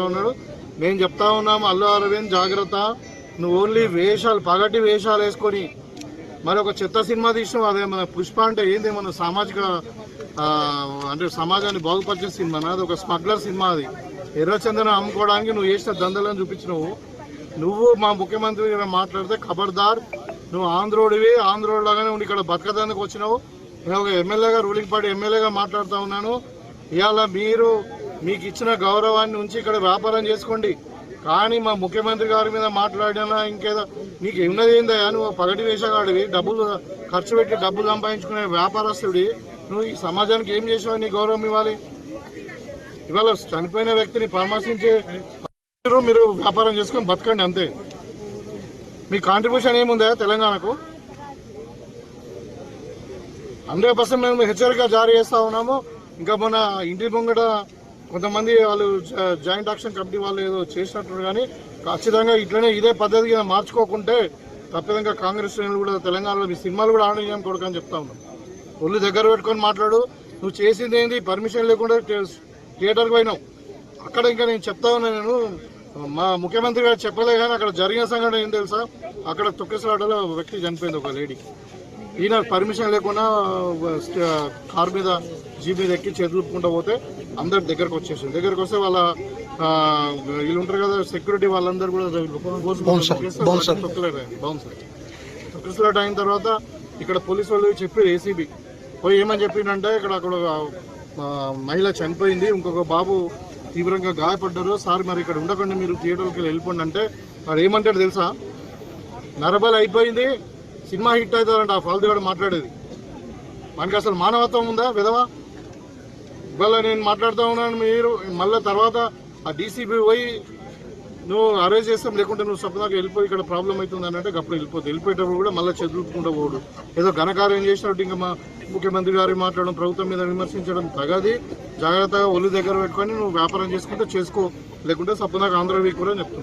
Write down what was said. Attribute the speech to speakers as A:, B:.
A: ఉన్నాడు. నేను చెప్తా ఉన్నాము, అల్లు అరవింద్ జాగ్రత్త, నువ్వు ఓన్లీ వేషాలు పగటి వేషాలు వేసుకొని మరి ఒక చెత్త సినిమా తీసినావు. అదే మన పుష్ప అంటే ఏంది, మన సామాజిక అంటే సమాజాన్ని బాగుపరిచే సినిమా, అది ఒక స్మగ్లర్ సినిమా. అది ఎర్రచందనం అమ్ముకోవడానికి నువ్వు చేసిన దందలను చూపించినావు. నువ్వు మా ముఖ్యమంత్రి గారు మాట్లాడితే ఖబర్దార్, నువ్వు ఆంధ్రోడివి, ఆంధ్రోడ్ లాగానే ఉండి ఇక్కడ బతకదానికి వచ్చినావు. నేను ఒక ఎమ్మెల్యేగా, రూలింగ్ పార్టీ ఎమ్మెల్యేగా మాట్లాడుతూ ఉన్నాను. ఇవాళ మీకు ఇచ్చిన గౌరవాన్ని ఉంచి ఇక్కడ వ్యాపారం చేసుకోండి, కానీ మా ముఖ్యమంత్రి గారి మీద మాట్లాడినా ఇంకేదో నీకు ఉన్నది ఏందయ్యా? నువ్వు పగటి వేషగాడివి, డబ్బులు ఖర్చు పెట్టి డబ్బులు సంపాదించుకునే వ్యాపారస్తుడి, నువ్వు ఈ సమాజానికి ఏం చేసావు? నీ గౌరవం ఇవ్వాలి. ఇవాళ చనిపోయిన వ్యక్తిని పరామర్శించే మీరు వ్యాపారం చేసుకొని బతకండి అంతే. మీ కాంట్రిబ్యూషన్ ఏముందా తెలంగాణకు? 100% మేము హెచ్చరిక జారీ చేస్తా ఉన్నాము. ఇంకా మన ఇంటి ముంగట కొంతమంది వాళ్ళు జాయింట్ యాక్షన్ కమిటీ వాళ్ళు ఏదో చేసినట్టు, కానీ ఖచ్చితంగా ఇట్లనే ఇదే పద్ధతిగా మార్చుకోకుంటే తప్పదంగా కాంగ్రెస్ శ్రేణులు కూడా తెలంగాణలో మీ సినిమాలు కూడా ఆడనీయం కొడుకు అని చెప్తా ఉన్నాం. ఒళ్ళు దగ్గర పెట్టుకొని మాట్లాడు. నువ్వు చేసింది ఏంటి? పర్మిషన్ లేకుండా థియేటర్కి పోయినావు. అక్కడ ఇంకా నేను చెప్తా ఉన్నా, నేను మా ముఖ్యమంత్రి గారు చెప్పలే కానీ అక్కడ జరిగిన సంఘటన ఏం తెలుసా? అక్కడ తొక్కిసలాటలో వ్యక్తి చనిపోయింది, ఒక లేడీ. ఈయన పర్మిషన్ లేకుండా కార్ మీద జీప్ మీద ఎక్కి చేతులుపుకుంటూ పోతే అందరు దగ్గరకు వచ్చేసింది. దగ్గరకు వస్తే వాళ్ళ వీళ్ళు ఉంటారు కదా సెక్యూరిటీ, వాళ్ళందరూ కూడా తొక్కిసలాట అయిన తర్వాత ఇక్కడ పోలీసు వాళ్ళు చెప్పి ఏసీబీ పోయి ఏమని చెప్పిందంటే, అక్కడ మహిళ చనిపోయింది, ఇంకొక బాబు తీవ్రంగా గాయపడ్డారు సార్, మరి ఇక్కడ ఉండకండి, మీరు థియేటర్కి వెళ్ళిపోండి అంటే వాడు ఏమంటాడు తెలుసా? నరబలి అయిపోయింది, సినిమా హిట్ అవుతారంట ఆ ఫాల్తుగాడు మాట్లాడేది. మనకి అసలు మానవత్వం ఉందా విధవా? ఇవాళ నేను మాట్లాడుతూ ఉన్నాను, మీరు మళ్ళీ తర్వాత ఆ డీసీబీ పోయి నువ్వు అరెస్ట్ చేస్తాం, లేకుంటే నువ్వు సొప్పదాకా వెళ్ళిపోయి ఇక్కడ ప్రాబ్లం అవుతుంది అని అంటే అప్పుడు వెళ్ళిపోయేటప్పుడు కూడా మళ్ళీ చదువుకుంటూ పోడు. ఏదో ఘనకార్యం చేసినట్టు ఇంకా మా ముఖ్యమంత్రి గారు మాట్లాడడం, ప్రభుత్వం మీద విమర్శించడం తగది. జాగ్రత్తగా ఒళ్ళు దగ్గర పెట్టుకొని నువ్వు వ్యాపారం చేసుకుంటే చేసుకో, లేకుంటే సొప్పదాకా ఆంధ్ర వీక్ కూడా చెప్తున్నావు.